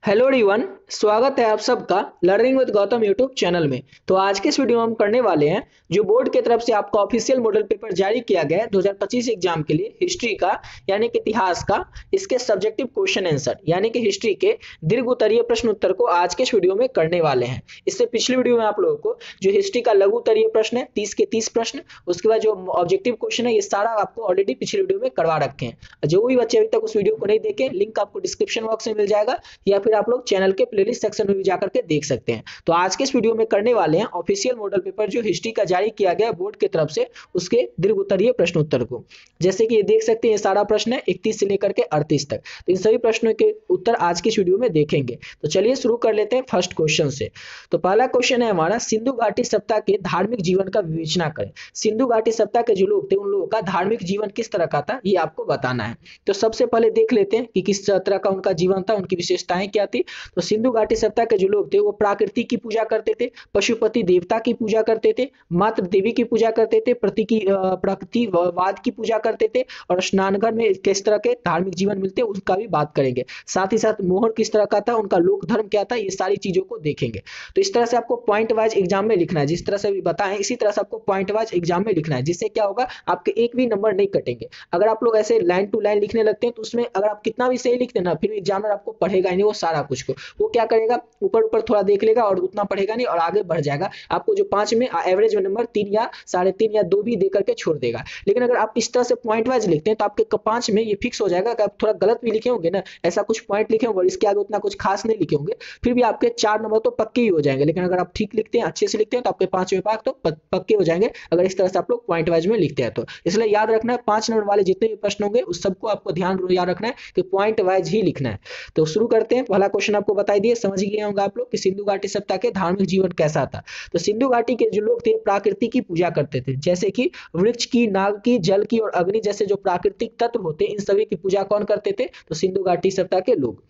Hello everyone, स्वागत है आप सबका learning with Gautam YouTube channel में। तो आज के इस वीडियो में हम करने वाले हैं जो बोर्ड की तरफ से आपका ऑफिशियल मॉडल पेपर जारी किया गया है 2025 एग्जाम के लिए हिस्ट्री का, यानी कि इतिहास का। इसके सब्जेक्टिव क्वेश्चन आंसर यानी कि हिस्ट्री के दीर्घ उत्तरीय प्रश्न उत्तर को आज के इस वीडियो में करने वाले हैं। इससे पिछले वीडियो में आप लोगों को जो हिस्ट्री का लघु उत्तरीय प्रश्न है 30 के 30 प्रश्न, उसके बाद जो ऑब्जेक्टिव क्वेश्चन है ये सारा आपको ऑलरेडी पिछले वीडियो में करवा रखे हैं। जो भी बच्चे अभी तक उस वीडियो को नहीं देखे, लिंक आपको डिस्क्रिप्शन बॉक्स में मिल जाएगा या फिर आप लोग चैनल के प्लेलिस्ट सेक्शन में भी जाकर के देख सकते हैं। तो आज के इस वीडियो में करने वाले हैं ऑफिशियल मॉडल पेपर जो हिस्ट्री का जारी किया गया बोर्ड की तरफ से, उसके दीर्घ उत्तरीय प्रश्न उत्तर को। जैसे कि ये देख सकते हैं, ये सारा प्रश्न है 31 से लेकर के 38 तक। तो इन सभी प्रश्नों के उत्तर आज की इस वीडियो में देखेंगे। तो चलिए शुरू कर लेते हैं फर्स्ट क्वेश्चन से। तो पहला क्वेश्चन है हमारा, सिंधु घाटी सभ्यता के धार्मिक जीवन का विवेचना करें। सिंधु घाटी सभ्यता के जो लोग थे उन लोगों का धार्मिक जीवन किस तरह का था, ये आपको बताना है। तो सबसे पहले देख लेते हैं कि किस तरह का उनका जीवन था, उनकी विशेषताएं क्या थी। तो सिंधु घाटी सभ्यता के जो लोग थे वो प्रकृति की पूजा करते थे, पशुपति देवता की पूजा करते थे, मातृ देवी की पूजा करते थे, प्रकृतिवाद की पूजा करते थे, और स्नानघर में किस तरह के धार्मिक जीवन मिलते हैं उसका भी बात करेंगे। साथ ही साथ मोहर किस तरह का था, उनका लोक धर्म क्या था, ये सारी चीजों को देखेंगे। तो इस तरह से आपको पॉइंट वाइज एग्जाम में लिखना है, जिस तरह से भी बताएं इसी तरह से आपको पॉइंट वाइज एग्जाम में लिखना है, जिससे क्या होगा आपके एक भी नंबर नहीं कटेंगे। अगर आप लोग ऐसे लाइन टू लाइन लिखने लगते हैं तो उसमें अगर आप कितना भी सही लिखते हैं ना, फिर एग्जामिनर आपको पढ़ेगा ही नहीं वो सारा कुछ को। वो क्या करेगा, ऊपर ऊपर थोड़ा देख लेगा और उतना पढ़ेगा नहीं और आगे बढ़ जाएगा। आपको जो 5 में एवरेज नंबर 3 या 3.5 या 2 भी दे करके छोड़ देगा। लेकिन अगर आप इस तरह से पॉइंट वाइज लिखते हैं तो आपके 5 में ये फिक्स हो जाएगा कि आप थोड़ा गलत भी लिखे होंगे ना, ऐसा कुछ पॉइंट लिखे होंगे और इसके आगे उतना कुछ खास नहीं लिखे होंगे, फिर भी आपके 4 नंबर तो पक्के ही हो जाएंगे। लेकिन अगर आप ठीक लिखते हैं, अच्छे से लिखते हैं, तो आपके 5 में 5 तो पक्के हो जाएंगे, अगर इस तरह से आप लोग पॉइंट वाइज में लिखते हैं तो। इसलिए याद रखना है 5 नंबर वाले जितने भी प्रश्न होंगे उस सबको आपको ध्यान याद रखना है कि पॉइंट वाइज ही लिखना है। तो शुरू करते हैं। पहला क्वेश्चन आपको बताई दिए, समझ गए होंगे आप लोग कि सिंधु घाटी सभ्यता के धार्मिक जीवन कैसा था। तो सिंधु घाटी के जो लोग थे प्रकृति की पूजा करते थे, जैसे कि वृक्ष की, नाग की, जल की और अग्नि जैसे जो प्राकृतिक तत्व होते हैं इन सभी की पूजा कौन करते थे, तो सिंधु घाटी सभ्यता के लोग।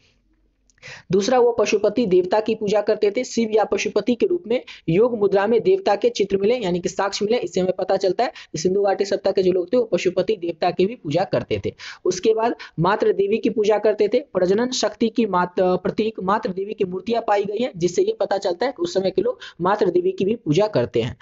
दूसरा, वो पशुपति देवता की पूजा करते थे, शिव या पशुपति के रूप में योग मुद्रा में देवता के चित्र मिले यानी कि साक्ष्य मिले। इससे हमें पता चलता है कि सिंधु घाटी सभ्यता के जो लोग थे वो पशुपति देवता की भी पूजा करते थे। उसके बाद मातृ देवी की पूजा करते थे, प्रजनन शक्ति की प्रतीक मातृ देवी की मूर्तियां पाई गई है, जिससे ये पता चलता है कि उस समय के लोग मातृ देवी की भी पूजा करते हैं।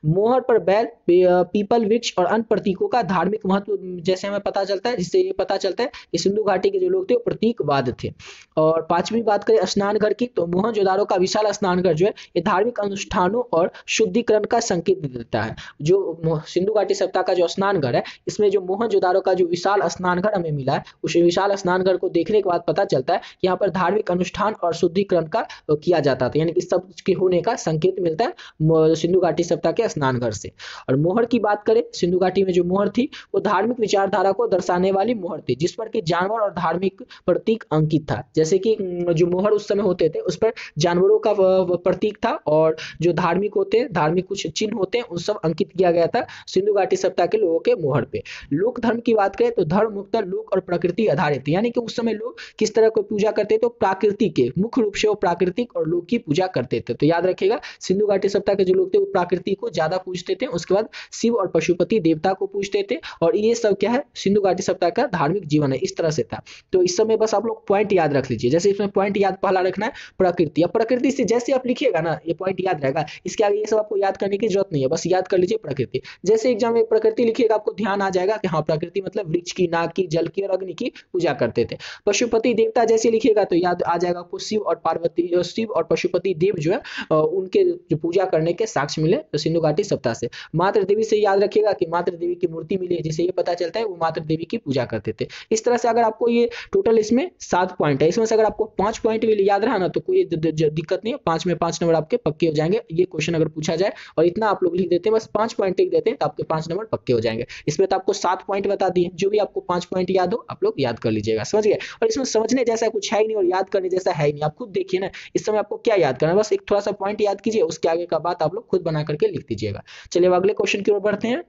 मोहर पर बैल, पीपल वृक्ष और अन्य प्रतीकों का धार्मिक महत्व जैसे हमें पता चलता है, जिससे ये पता चलता है कि सिंधु घाटी के जो लोग थे वो प्रतीकवाद थे। और पांचवी बात करें स्नान घर की, तो मोहनजोदारो का विशाल स्नान घर जो है ये धार्मिक अनुष्ठानों और शुद्धिकरण का संकेत देता है। जो सिंधु घाटी सभ्यता का जो स्नान घर है, इसमें जो मोहनजोदारो का जो विशाल स्नान घर हमें मिला है, उस विशाल स्नान घर को देखने के बाद पता चलता है कि यहाँ पर धार्मिक अनुष्ठान और शुद्धिकरण का किया जाता था, यानी कि सब के होने का संकेत मिलता है सिंधु घाटी सभ्यता के स्नान घर से। और मोहर की बात करें, सिंधु घाटी में जो मोहर थी वो धार्मिक विचारधारा को दर्शाने वाली मोहर थी, जिस पर कि जानवर और धार्मिक प्रतीक अंकित था। जैसे कि जो मोहर उस समय होते थे उस पर जानवरों का प्रतीक था और जो धार्मिक होते हैं, धार्मिक कुछ चिन्ह होते हैं, उन सब अंकित किया गया था सिंधु घाटी सभ्यता के लोगों के मोहर पे। लोक धर्म की बात करें तो धर्म मुख्यतः लोक और प्रकृति आधारित, यानी कि उस समय लोग किस तरह को पूजा करते थे, तो प्राकृतिक के, मुख्य रूप से वो प्राकृतिक और लोक की पूजा करते थे। तो याद रखिएगा सिंधु घाटी सभ्यता के जो लोग थे वो प्राकृति को ज्यादा पूजते थे, उसके बाद शिव और पशुपति देवता को पूजते थे, और ये सब क्या है सिंधु घाटी सभ्यता का धार्मिक जीवन है, इस तरह से था। तो इस समय बस आप लोग पॉइंट याद रख लीजिए। जैसे इसमें पॉइंट याद पहला रखना है प्रकृति, अब प्रकृति से जैसे आप लिखिएगा ना ये पॉइंट याद रहेगा, इसके आगे ये सब आपको याद करने की जरूरत नहीं है, बस याद कर लीजिए प्रकृति। जैसे एग्जाम में प्रकृति लिखिएगा आपको ध्यान आ जाएगा कि हाँ प्रकृति मतलब वृक्ष की, नाग की, जल की और अग्नि की पूजा करते थे। पशुपति देवता जैसे लिखिएगा तो याद आ जाएगा आपको शिव और पार्वती, शिव और पशुपति देव जो है उनके जो पूजा करने के साक्ष्य मिले तो सिंधु घाटी सभ्यता से। मातृ देवी से याद रखिएगा कि मातृ देवी की मूर्ति मिली है, जिससे ये पता चलता है वो मातृ देवी की पूजा करते थे। इस तरह से अगर आपको ये टोटल इसमें 7 पॉइंट है, इसमें से अगर आपको 5 पॉइंट भी याद रहा ना तो कोई दिक्कत नहीं है, 5 में 5 नंबर आपके पक्के हो जाएंगे। ये क्वेश्चन अगर पूछा जाए और इतना आप लोग लिख देते हैं, बस 5 पॉइंट लिख देते हैं तो आपके 5 नंबर पक्के हो जाएंगे। इसमें तो आपको 7 पॉइंट बता दिए, जो भी आपको 5 पॉइंट याद हो आप लोग याद कर लीजिएगा, समझ गए। और इसमें समझने जैसा कुछ है ही नहीं और याद करने जैसा है ही नहीं, आप खुद देखिए ना इस समय आपको क्या याद करना है, बस एक थोड़ा सा पॉइंट याद कीजिए, उसके आगे का बात आप लोग खुद बना करके लिख दीजिएगा। चलिए अगले क्वेश्चन की ओर बढ़ते हैं।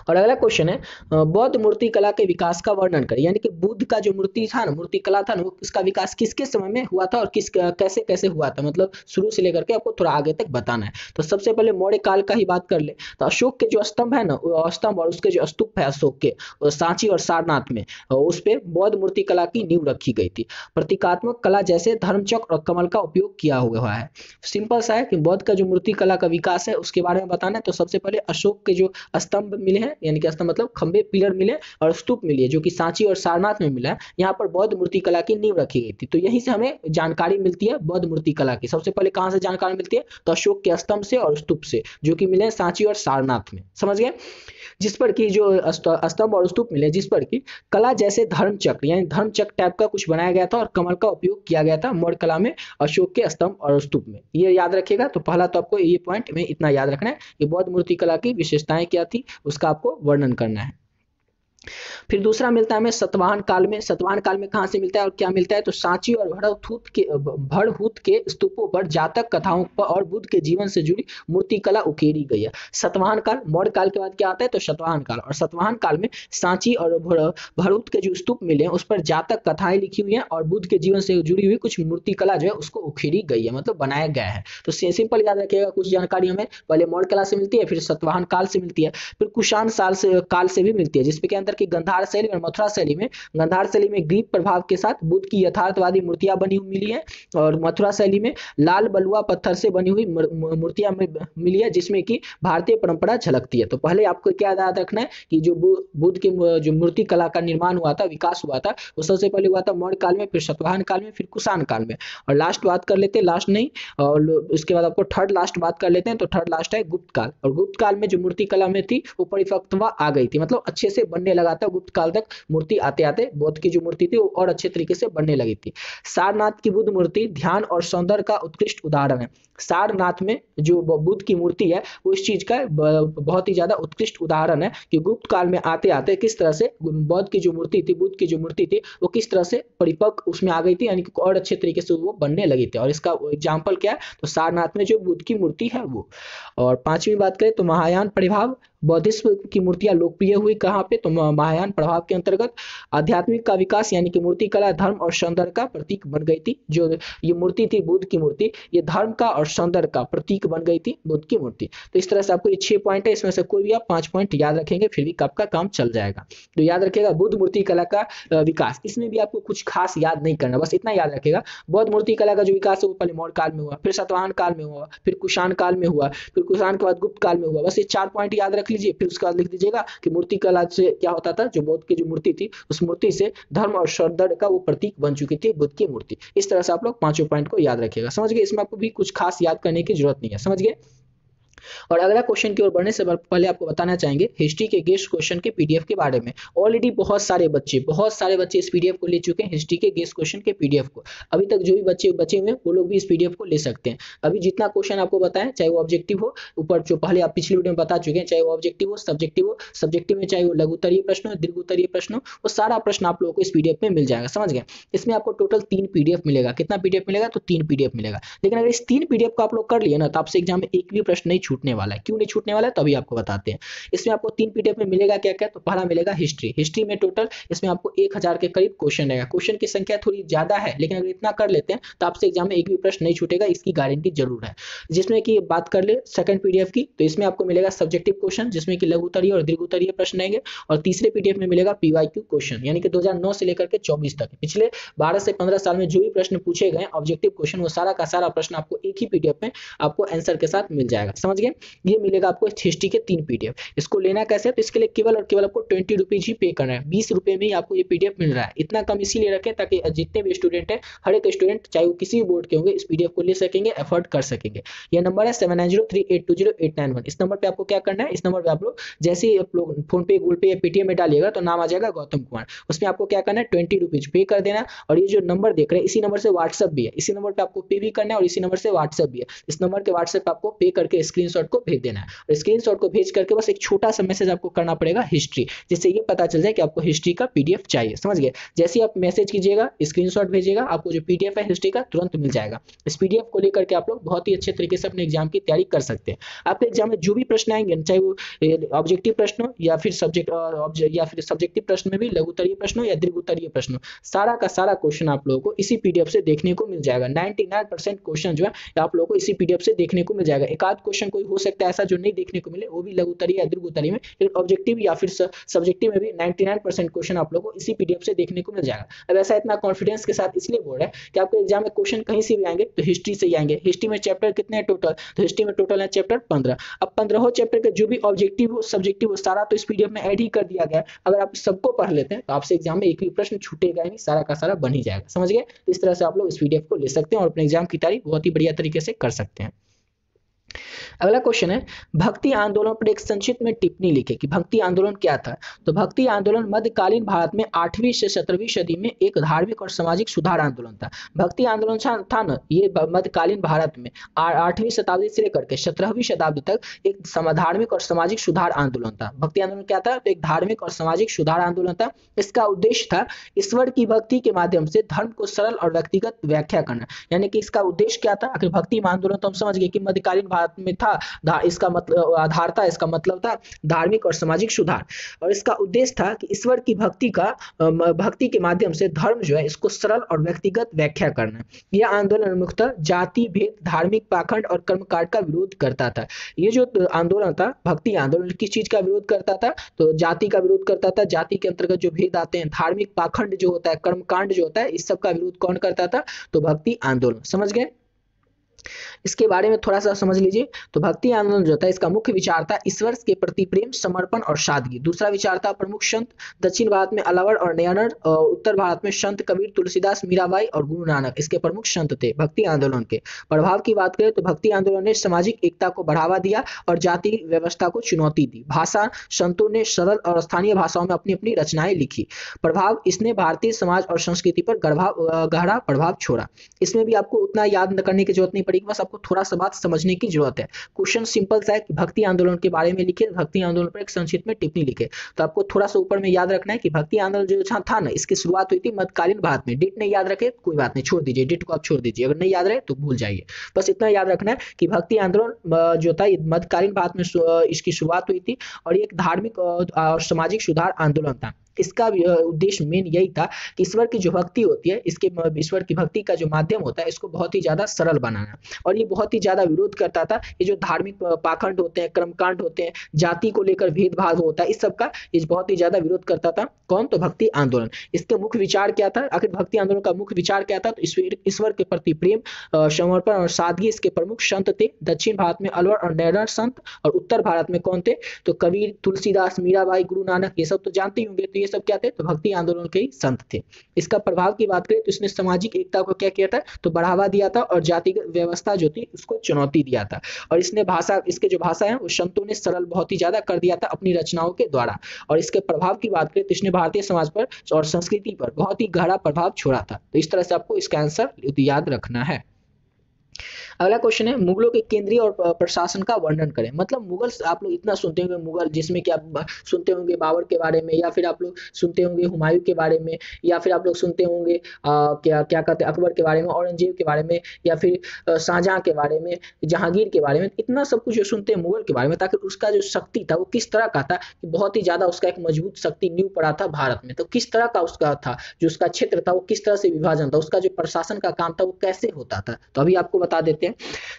और अगला क्वेश्चन है बौद्ध मूर्ति कला के विकास का वर्णन करें, यानी कि बुद्ध का जो मूर्ति था ना, मूर्ति कला था ना, वो इसका विकास किसके समय में हुआ था और किस कैसे कैसे हुआ था, मतलब शुरू से लेकर के आपको थोड़ा आगे तक बताना है। तो सबसे पहले मौर्य काल का ही बात कर ले, तो अशोक के जो स्तंभ है ना, वो स्तंभ और उसके जो स्तूप है अशोक के, सांची और सारनाथ में, उस पे बौद्ध मूर्ति कला की नींव रखी गई थी। प्रतीकात्मक कला जैसे धर्मचक्र और कमल का उपयोग किया हुआ है। सिंपल सा है कि बौद्ध का जो मूर्ति कला का विकास है उसके बारे में बताना है। तो सबसे पहले अशोक के जो स्तंभ मिले हैं, यानी कि स्तंभ मतलब खंबे पिलर मिले, और स्तूप मिली है जो कि सांची और सारनाथ में मिला है, यहाँ पर बौद्ध मूर्ति कला की नींव रखी गई थी। तो यहीं से हमें जानकारी मिलती है बौद्ध मूर्ति कला की। सबसे पहले कहाँ से जानकारी मिलती है, तो अशोक के स्तंभ से और स्तूप से, जो कि मिले सांची और सारनाथ में, समझ गए। जिस पर की जो स्तंभ और स्तूप मिले, जिस पर की कला जैसे धर्म चक्र, यानी धर्म चक्र टाइप का कुछ बनाया गया था और कमल का उपयोग किया गया था मौर्य कला में, अशोक के स्तंभ और स्तूप में। ये याद रखिएगा। तो पहला तो आपको ये पॉइंट में इतना याद रखना है कि बौद्ध मूर्ति कला की विशेषताएं क्या थी, उसका आपको वर्णन करना है। फिर दूसरा मिलता है हमें सतवाहन काल में। सतवाहन काल में कहाँ से मिलता है और क्या मिलता है, तो सांची और भड़हूत के स्तूपों पर जातक कथाओं पर और बुद्ध के जीवन से जुड़ी मूर्ति कला उकेरी गई है। सतवाहन काल, मौर्य काल के बाद क्या आता है, तो सतवाहन काल। और सतवाहन काल में सांची और भड़हूत के जो स्तूप मिले हैं उस पर जातक कथाएं लिखी हुई हैं और बुद्ध के जीवन से जुड़ी हुई कुछ मूर्ति कला जो है उसको उकेरी गई है, मतलब बनाया गया है। तो सिंपल याद रखिएगा, कुछ जानकारी हमें पहले मौर्य कला से मिलती है, फिर सतवाहन काल से मिलती है, फिर कुषाण काल से भी मिलती है, जिसमें के अंदर की गंधार शैली और मथुरा शैली में, गंधार शैली में ग्रीक प्रभाव के साथ बुद्ध की यथार्थवादी मूर्तियां बनी हुई मिली है, और मथुरा शैली में लाल बलुआ पत्थर से बनी हुई मूर्तियां मिली है, जिसमें कि भारतीय परंपरा झलकती है। तो पहले आपको क्या याद रखना है कि जो बुद्ध की जो मूर्ति कला का निर्माण हुआ था, विकास हुआ था, वो सबसे पहले हुआ था मौर्य काल में, फिर सातवाहन काल में, फिर कुषाण काल में। और लास्ट बात कर लेते हैं, लास्ट नहीं, और उसके बाद आपको थर्ड लास्ट बात कर लेते हैं। तो थर्ड लास्ट है गुप्त काल। और गुप्त काल में जो मूर्ति कला में थी वो परिपक्वता आ गई थी, मतलब अच्छे से बनने लगा था। गुप्त काल तक मूर्ति आते आते बौद्ध की जो मूर्ति थी वो और अच्छे तरीके से बनने लगी थी। सारनाथ की बुद्ध मूर्ति ध्यान और सौंदर्य का उत्कृष्ट उदाहरण है। सारनाथ में जो बुद्ध की मूर्ति है वो इस चीज का बहुत ही ज्यादा उत्कृष्ट उदाहरण है कि गुप्त काल में आते आते किस तरह से बौद्ध की जो मूर्ति थी, बुद्ध की जो मूर्ति थी, वो किस तरह से परिपक्व उसमें आ गई थी, यानी कि और अच्छे तरीके से वो बनने लगी थी। और इसका एग्जाम्पल क्या है, तो सारनाथ में जो बुद्ध की मूर्ति है वो। और पांचवी बात करें तो महायान प्रभाव, बौद्धिज्म की मूर्तियां लोकप्रिय हुई कहाँ पे, तो महायान प्रभाव के अंतर्गत। आध्यात्मिक का विकास, यानी कि मूर्ति कला धर्म और सौंदर्य का प्रतीक बन गई थी। जो ये मूर्ति थी बुद्ध की मूर्ति, ये धर्म का और सौंदर्य का प्रतीक बन गई थी बुद्ध की मूर्ति। तो इस तरह से आपको ये 6 पॉइंट है, इसमें से कोई भी आप 5 पॉइंट याद रखेंगे फिर भी आपका काम चल जाएगा। तो याद रखिएगा बुद्ध मूर्ति कला का विकास, इसमें भी आपको कुछ खास याद नहीं करना, बस इतना याद रखेगा बौद्ध मूर्ति कला का जो विकास है वो पहले मौर्य काल में हुआ, फिर सातवाहन काल में हुआ, फिर कुषाण काल में हुआ, फिर कुषाण के बाद गुप्त काल में हुआ। बस ये 4 पॉइंट याद रख लीजिए। फिर उसके बाद लिख दीजिएगा कि मूर्ति कला से क्या होता था, जो बौद्ध की जो मूर्ति थी उस मूर्ति से धर्म और सौंदर्य का वो प्रतीक बन चुकी थी बुद्ध की मूर्ति। इस तरह से आप लोग 5 पॉइंट को याद रखिएगा, समझ गए। इसमें आपको भी कुछ खास याद करने की जरूरत नहीं है, समझ गए। और अगला क्वेश्चन की ओर बढ़ने से पहले आपको बताना चाहेंगे हिस्ट्री के गेस्ट क्वेश्चन के पीडीएफ के बारे में। ऑलरेडी बहुत सारे बच्चे इस पीडीएफ को ले चुके हैं, हिस्ट्री के गेस्ट क्वेश्चन के पीडीएफ को। अभी तक जो भी बच्चे बचे हुए वो लोग भी इस पीडीएफ को ले सकते हैं। अभी जितना क्वेश्चन आपको बताएं, चाहे वो ऑब्जेक्टिव हो, ऊपर जो पहले आप पिछली वीडियो में बता चुके हैं, चाहे वो ऑब्जेक्टिव हो, सब्जेक्टिव में चाहे वो लघु उत्तरीय प्रश्न हो, दीर्घ उत्तरीय प्रश्न हो, वो सारा प्रश्न आप लोगों को इस पीडीएफ में मिल जाएगा, समझ गए। इसमें आपको टोटल 3 पीडीएफ मिलेगा। कितना पीडीएफ मिलेगा, तो 3 पीडीएफ मिलेगा। लेकिन अगर इस 3 पीडीएफ को आप लोग कर लिए ना, तो आपसे एग्जाम में एक भी प्रश्न नहीं छूटने वाला है। क्यों नहीं छूटने वाला है, तो अभी आपको बताते हैं। इसमें आपको 3 पीडीएफ में मिलेगा क्या क्या, तो पहला मिलेगा हिस्ट्री में टोटल इसमें आपको 1000 के करीब क्वेश्चन रहेगा। क्वेश्चन की संख्या थोड़ी ज्यादा है, लेकिन अगर इतना कर लेते हैं तो आपसे एग्जाम में एक भी प्रश्न नहीं छूटेगा, इसकी गारंटी जरूर है। जिसमें कि बात कर ले सेकंड पीडीएफ की, तो इसमें आपको मिलेगा सब्जेक्टिव क्वेश्चन, जिसमें कि लघु उत्तरीय और दीर्घ उत्तरीय प्रश्न रहेंगे। और तीसरे पीडीएफ में मिलेगा पीवाईक्यू क्वेश्चन, यानी कि 2009 से लेकर के 24 तक पिछले 12 से 15 साल में जो भी प्रश्न पूछे गए ऑब्जेक्टिव क्वेश्चन, वो सारा का सारा प्रश्न आपको एक ही पीडीएफ में आपको आंसर के साथ मिल जाएगा, समझ गए। ये मिलेगा आपको हिस्ट्री के 3 पीडीएफ। इसको लेना कैसे है, तो इसके लिए केवल और केवल आपको 20 रुपीज ही पे करना है। 20 रुपए में ही आपको ये पीडीएफ मिल रहा है। इतना कम इसीलिए रखें ताकि जितने भी स्टूडेंट है, हर एक स्टूडेंट चाहे वो किसी भी बोर्ड के होंगे, इस पीडीएफ को ले सकेंगे, एफर्ट कर सकेंगे। यह नंबर है 7903820891। इस नंबर पे आपको क्या करना है, इस नंबर पे आप लोग जैसे ही आप लोग फोन पे, गूगल पे या पेटीएम में डालिएगा तो नाम आ जाएगा गौतम कुमार। उसमें आपको क्या करना है, 20 रुपीज पे कर देना। और ये जो नंबर देख रहे हैं इसी नंबर से व्हाट्सएप भी है, इसी नंबर पे आपको पे भी करना है और इसी नंबर से व्हाट्सएप भी है। इस नंबर के व्हाट्सएप आपको पे करके स्क्रीन स्क्रीनशॉट को भेज देना है। और स्क्रीनशॉट को भेज करके बस एक छोटा सा मैसेज आपको करना पड़ेगा हिस्ट्री, जिससे ये पता चल जाए कि आपको हिस्ट्री का पीडीएफ चाहिए। समझ गए? जैसे ही आप मैसेज कीजिएगा, स्क्रीनशॉट भेजिएगा, आपको जो पीडीएफ है हिस्ट्री का तुरंत मिल जाएगा। इस पीडीएफ को लेकर के आप लोग बहुत ही अच्छे तरीके से अपने एग्जाम की तैयारी कर सकते हैं। आपके एग्जाम में जो भी प्रश्न आएंगे, चाहे वो ऑब्जेक्टिव प्रश्न हो या फिर सब्जेक्टिव प्रश्न में भी लघु उत्तरीय प्रश्न हो या दीर्घ उत्तरीय प्रश्न हो, सारा का सारा क्वेश्चन आप लोगों को इसी पीडीएफ से देखने को मिल जाएगा। 99% क्वेश्चन जो है आप लोगों को इसी पीडीएफ से देखने को मिल जाएगा। एक आध क्वेश्चन कोई हो सकता है ऐसा जो नहीं देखने को मिले, वो भी लघु उत्तरीय या दीर्घ उत्तरीय में, लेकिन ऑब्जेक्टिव या फिर सब्जेक्टिव में भी 99% क्वेश्चन आप लोगों को इसी पीडीएफ से देखने को मिल जाएगा। अब ऐसा इतना कॉन्फिडेंस के साथ इसलिए बोल रहा है कि आपके एग्जाम में क्वेश्चन कहीं से भी आएंगे तो हिस्ट्री से ही आएंगे। हिस्ट्री में चैप्टर कितने हैं टोटल? तो हिस्ट्री में टोटल है चैप्टर 15। अब 15 चैप्टर के जो भी ऑब्जेक्टिव हो, सब्जेक्टिव हो, सारा तो इस पीडीएफ में ऐड ही कर दिया गया है। अगर आप सबको पढ़ लेते हैं तो आपसे एग्जाम में एक भी प्रश्न छूटेगा नहीं, सारा का सारा बन ही जाएगा। समझ गए? तो इस तरह से आप लोग इस पीडीएफ को ले सकते हैं और अपने एग्जाम की तैयारी बहुत ही बढ़िया तरीके से कर सकते हैं। अगला क्वेश्चन है, भक्ति आंदोलन पर एक संक्षिप्त में टिप्पणी लिखे कि भक्ति आंदोलन क्या था। तो भक्ति आंदोलन मध्यकालीन भारत में 8वीं से 17वीं सदी में एक धार्मिक और सामाजिक सुधार आंदोलन था। भक्ति आंदोलन था ना, ये मध्यकालीन भारत में 8वीं शताब्दी से लेकर के 17वीं शताब्दी तक एक धार्मिक और सामाजिक सुधार आंदोलन था। भक्ति आंदोलन क्या था? तो एक धार्मिक और सामाजिक सुधार आंदोलन था। इसका उद्देश्य था ईश्वर की भक्ति के माध्यम से धर्म को सरल और व्यक्तिगत व्याख्या करना। यानी कि इसका उद्देश्य क्या था? आखिर भक्ति आंदोलन तो हम समझ गए कि मध्यकालीन भारत में था, इसका मतलब आधार था, इसका मतलब था धार्मिक और सामाजिक सुधार। और इसका उद्देश्य था कि ईश्वर की भक्ति के माध्यम से धर्म जो है इसको सरल और व्यक्तिगत व्याख्या करना। यह आंदोलन मुख्यतः जाति भेद, धार्मिक पाखंड और कर्मकांड का विरोध करता था। ये जो आंदोलन था, भक्ति आंदोलन, किस चीज का विरोध करता था? तो जाति का विरोध करता था। जाति के अंतर्गत जो भेद आते हैं, धार्मिक पाखंड जो होता है, कर्मकांड जो होता है, इस सब का विरोध कौन करता था? तो भक्ति आंदोलन। समझ गए? इसके बारे में थोड़ा सा समझ लीजिए। तो भक्ति आंदोलन जो था, इसका मुख्य विचार था ईश्वर के प्रति प्रेम, समर्पण और सादगी। दूसरा विचार था प्रमुख संत दक्षिण भारत में अलावर और नयनर, उत्तर भारत में संत कबीर, तुलसीदास, मीराबाई और गुरु नानक इसके प्रमुख संत थे। भक्ति आंदोलन के प्रभाव की बात करें तो भक्ति आंदोलन ने सामाजिक एकता को बढ़ावा दिया और जाति व्यवस्था को चुनौती दी। भाषा, संतों ने सरल और स्थानीय भाषाओं में अपनी अपनी रचनाएं लिखी। प्रभाव, इसने भारतीय समाज और संस्कृति पर गहरा प्रभाव छोड़ा। इसमें भी आपको उतना याद करने की जरूरत नहीं पड़ेगी, बस आपको थोड़ा सा बात समझने की जरूरत है। क्वेश्चन सिंपल सा है कि भक्ति आंदोलन के बारे में लिखे, भक्ति आंदोलन पर एक संक्षिप्त में टिप्पणी लिखे। तो आपको थोड़ा सा ऊपर में याद रखना है कि भक्ति आंदोलन जो था ना, इसकी शुरुआत हुई थी मध्यकालीन भारत में। डेट नहीं याद रखे कोई बात नहीं, छोड़ दीजिए, डेट को आप छोड़ दीजिए, अगर नहीं याद रहे तो भूल जाइए। बस इतना याद रखना है कि भक्ति आंदोलन जो था मध्यकालीन भारत में इसकी शुरुआत हुई थी और एक धार्मिक और सामाजिक सुधार आंदोलन था। इसका उद्देश्य मेन यही था कि ईश्वर की जो भक्ति होती है, इसके ईश्वर की भक्ति का जो माध्यम होता है, इसको बहुत ही ज्यादा सरल बनाना। और ये बहुत ही ज्यादा विरोध करता था ये जो धार्मिक पाखंड होते हैं, कर्मकांड होते हैं, जाति को लेकर भेदभाव होता है, इस सब का ये बहुत ही ज्यादा विरोध करता था। कौन? तो भक्ति आंदोलन। इसका मुख्य विचार क्या था? आखिर भक्ति आंदोलन का मुख्य विचार क्या था? तो ईश्वर के प्रति प्रेम, समर्पण और सादगी इसके प्रमुख संत थे। दक्षिण भारत में अलवर और नैनर संत, और उत्तर भारत में कौन थे? तो कबीर, तुलसीदास, मीराबाई, गुरु नानक, ये सब तो जानते ही होंगे। तो ये सब क्या थे? तो भक्ति आंदोलन के ही संत थे। इसका प्रभाव की बात करें तो इसने सामाजिक एकता को क्या किया था? तो बढ़ावा दिया था और जातिगत व्यवस्था जो थी उसको चुनौती दिया था। और इसने भाषा, इसके जो भाषा है वो संतों ने सरल बहुत ही ज्यादा कर दिया था अपनी रचनाओं के द्वारा। और इसके प्रभाव की बात करें तो इसने भारतीय समाज पर और संस्कृति पर बहुत ही गहरा प्रभाव छोड़ा था। तो इस तरह से आपको इसका आंसर याद रखना है। अगला क्वेश्चन है, मुगलों के केंद्रीय और प्रशासन का वर्णन करें। मतलब मुगल, आप लोग इतना सुनते होंगे मुगल, जिसमें कि आप सुनते होंगे बाबर के बारे में, या फिर आप लोग सुनते होंगे हुमायूं के बारे में, या फिर आप लोग सुनते होंगे क्या कहते हैं अकबर के बारे में, औरंगजेब के बारे में, या फिर शाहजहां के बारे में, जहांगीर के बारे में। इतना सब कुछ जो सुनते हैं मुगल के बारे में, ताकि उसका जो शक्ति था वो किस तरह का था कि बहुत ही ज्यादा उसका एक मजबूत शक्ति नींव पड़ा था भारत में। तो किस तरह का उसका था, जो उसका क्षेत्र था वो किस तरह से विभाजन था, उसका जो प्रशासन का काम था वो कैसे होता था, तो अभी आपको बता देते हैं।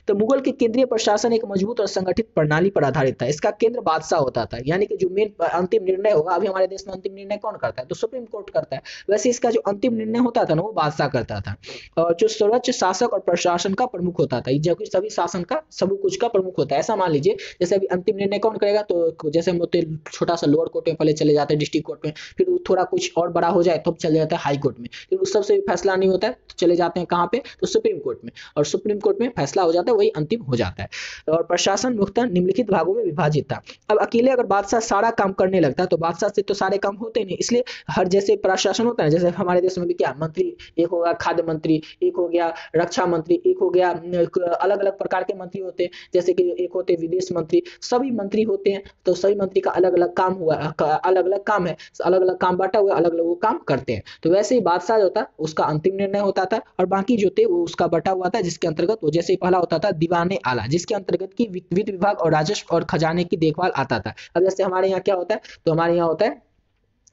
तो मुगल के केंद्रीय प्रशासन एक मजबूत और संगठित प्रणाली पर आधारित था। इसका केंद्र बादशाह होता था, यानी कि जो मेन अंतिम निर्णय होगा, अभी हमारे देश में अंतिम निर्णय कौन करता है? तो सुप्रीम कोर्ट करता है। वैसे इसका जो अंतिम निर्णय होता था ना, वो बादशाह करता था। और जो सर्वोच्च शासक और प्रशासन का प्रमुख होता था, जबकि सभी शासन का, सब कुछ का प्रमुख होता है। ऐसा मान लीजिए जैसे अभी अंतिम निर्णय कौन करेगा? तो जैसे हम होते छोटा सा लोअर कोर्ट में पहले चले जाते हैं, डिस्ट्रिक्ट कोर्ट में, फिर थोड़ा कुछ और बड़ा हो जाए तो चले जाते हैं हाई कोर्ट में, फिर उस सबसे फैसला नहीं होता है तो चले जाते हैं कहाँ पे? तो सुप्रीम कोर्ट में। और सुप्रीम कोर्ट में फैसला हो जाता है वही अंतिम हो जाता है। और प्रशासन मुख्यतः निम्नलिखित भागों में विभाजित था। अब अकेले अगर बादशाह सारा काम करने लगता है तो बादशाह से तो सारे काम होते नहीं, इसलिए हर जैसे प्रशासन होता है, जैसे हमारे देश में भी क्या मंत्री, एक हो गया खाद्य मंत्री, एक हो गया रक्षा मंत्री, एक हो गया अलग अलग प्रकार के मंत्री होते हैं, जैसे कि एक होते हैं विदेश मंत्री, सभी मंत्री होते हैं। तो सभी मंत्री का अलग अलग काम हुआ, अलग अलग काम है, अलग अलग काम बांटा हुआ, अलग अलग वो काम करते हैं। तो वैसे ही बादशाह जो था उसका अंतिम निर्णय होता था और बाकी जो थे वो उसका बटा हुआ था, जिसके अंतर्गत वो जैसे पहला होता था दीवाने आला, जिसके अंतर्गत की वित्त विभाग और राजस्व और खजाने की देखभाल आता था। अब जैसे हमारे यहाँ क्या होता है, तो हमारे यहाँ होता है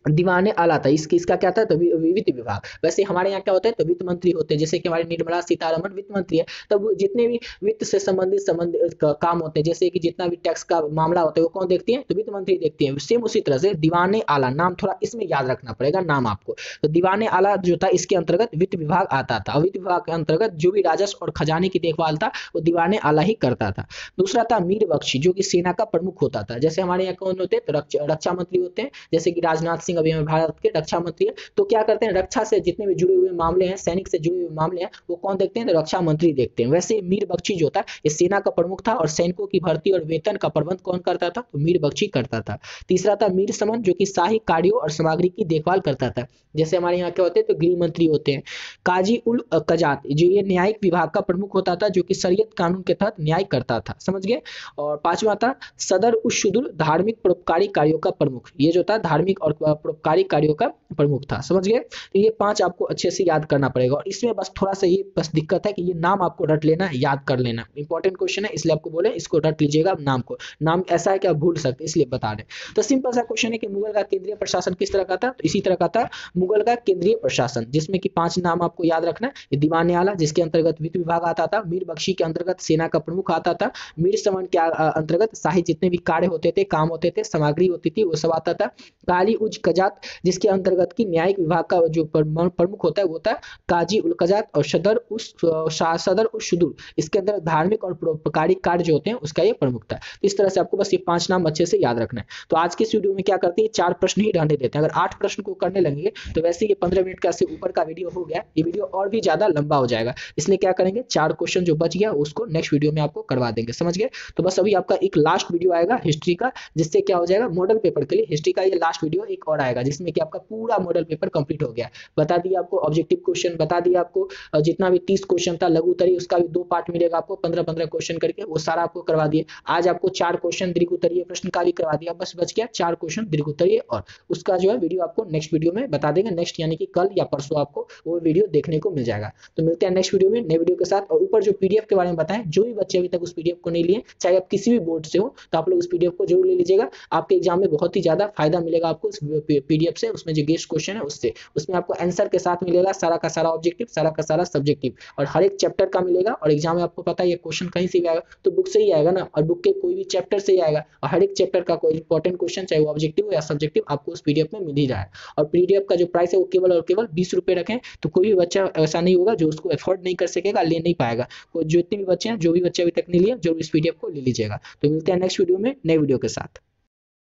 दीवाने आला था, इसका क्या था, तो वित्त विभाग। वैसे हमारे यहाँ क्या होता है, तो वित्त मंत्री होते हैं, जैसे कि हमारी निर्मला सीतारमण वित्त मंत्री है। तब जितने भी वित्त से संबंधित काम होते हैं, जैसे कि जितना भी टैक्स का मामला होता है वो कौन देखती है, तो वित्त मंत्री देखती है। सेम उसी तरह से दीवाने आला, नाम थोड़ा इसमें याद रखना पड़ेगा नाम आपको। तो दीवाने आला जो था इसके अंतर्गत वित्त विभाग आता था, वित्त विभाग के अंतर्गत जो भी राजस्व और खजाने की देखभाल था वो दीवाने आला ही करता था। दूसरा था मीर बख्शी, जो कि सेना का प्रमुख होता था। जैसे हमारे यहाँ कौन होते हैं, तो रक्षा मंत्री होते हैं, जैसे कि राजनाथ सिंह अभी हमें भारत के रक्षा मंत्री है। तो क्या करते हैं, रक्षा से जितने भी जुड़े हुए मामले हैं, सैनिक से जुड़े हुए मामले हैं, वो कौन देखते हैं, तो रक्षा मंत्री देखते हैं। वैसे मीर बख्शी जो था ये सेना का प्रमुख था और सैनिकों की भर्ती और वेतन का प्रबंध कौन करता था, तो मीर बख्शी करता था। तीसरा था मीर समन, जो कि शाही कार्यों और सामग्री की देखभाल करता था। जैसे हमारे यहाँ क्या होते हैं, तो गृह मंत्री होते हैं। काजी उल कजात, जो ये न्यायिक विभाग का प्रमुख होता था, जो कि शरीयत कानून के तहत न्याय करता था, समझ गए। और पांचवा था सदर उस शुदुल, धार्मिक परोपकारी कार्यों का प्रमुख, ये जो था धार्मिक और परोपकारी कार्यों का प्रमुख था, समझ गए। तो ये 5 आपको अच्छे से याद करना पड़ेगा और इसमें बस थोड़ा सा ये बस दिक्कत है कि ये नाम आपको रट लेना, याद कर लेना, इंपॉर्टेंट क्वेश्चन है इसलिए आपको बोले इसको रट लीजिएगा नाम को। नाम ऐसा है कि आप भूल सकते इसलिए बता रहे। तो सिंपल सा क्वेश्चन है कि मुगल का केंद्रीय प्रशासन किस तरह का था, तो इसी तरह का था मुगल का केंद्रीय प्रशासन, जिसमें कि 5 नाम आपको याद रखना है। दीवाने आला जिसके अंतर्गत वित्त विभाग आता था, मीर बख्शी के अंतर्गत सेना का प्रमुख आता था, मीर समन के अंतर्गत शाही जितने भी कार्य होते थे, काम होते थे, सामग्री होती थी, वो सब आता था। काली उज कजात जिसके अंतर्गत की न्यायिक विभाग का जो प्रमुख होता है वो होता है काजी उल कजात, और सदर उस शुदुल इसके अंदर धार्मिक और परोपकारी कार्य जो होते हैं उसका ये प्रमुख था। तो इस तरह से आपको बस ये 5 नाम अच्छे से याद रखना है। तो आज की इस वीडियो में क्या करते हैं, 4 प्रश्न ही रहने देते हैं। अगर 8 प्रश्न को करने लगेंगे तो वैसे ये 15 मिनट का से ऊपर का वीडियो हो गया, ये वीडियो और भी ज्यादा लंबा हो जाएगा, इसलिए क्या करेंगे 4 क्वेश्चन जो बच गया उसको नेक्स्ट वीडियो में आपको करवा देंगे, समझ गए। तो बस अभी आपका एक लास्ट वीडियो आएगा हिस्ट्री का, जिससे क्या हो जाएगा मॉडल पेपर के लिए हिस्ट्री का ये लास्ट वीडियो एक और आएगा, जिसमें कि आपका पूरा मॉडल पेपर कंप्लीट हो गया। बता दिया आपको ऑब्जेक्टिव क्वेश्चन, बता दिया आपको जितना भी 30 क्वेश्चन था लघु उत्तरीय उसका भी 2 पार्ट मिलेगा आपको, 15-15 क्वेश्चन करके, वो सारा आपको करवा दिए। आज आपको 4 क्वेश्चन दीर्घ उत्तरीय प्रश्न का भी करवा दिया, बस बच गया 4 क्वेश्चन दीर्घ उत्तरीय, और उसका जो है वीडियो आपको नेक्स्ट वीडियो में बता देंगे, नेक्स्ट यानी कि कल या परसों आपको वो वीडियो देखने को मिल जाएगा। तो मिलते हैं नेक्स्ट वीडियो में नए वीडियो के साथ। और ऊपर जो पीडीएफ के बारे में बताएं, जो भी बच्चे अभी तक उस पीडीएफ को नहीं लिए, चाहे आप किसी भी बोर्ड से हो, तो आप लोग उस पीडीएफ को जरूर ले लीजिएगा, आपके एग्जाम में बहुत ही ज्यादा फायदा मिलेगा आपको उस पीडीएफ से। उसमें जो गेस्ट क्वेश्चन है उससे, उसमें आपको आंसर के साथ मिलेगा सारा का सारा ऑब्जेक्टिव, सारा का सारा सब्जेक्टिव, और हर एक चैप्टर का मिलेगा। और एग्जाम में आपको पता है ये क्वेश्चन कहीं से भी आएगा तो बुक से ही आएगा ना, और बुक के कोई भी चैप्टर से ही आएगा, और हर एक चैप्टर का कोई इंपॉर्टेंट क्वेश्चन चाहे वो ऑब्जेक्टिव या सब्जेक्टिव आपको उस पीडीएफ में मिल ही जाए। और पीडीएफ का जो प्राइस है वो केवल और केवल 20 रुपए रखें, तो कोई भी बच्चा ऐसा नहीं होगा जो उसको अफोर्ड नहीं कर सकेगा, ले नहीं पाएगा। जो इतने भी बच्चे हैं, जो भी बच्चे अभी तक नहीं लिए, जरूर इस पीडीएफ को ले लीजिएगा। तो मिलते हैं नेक्स्ट वीडियो में नए वीडियो के साथ।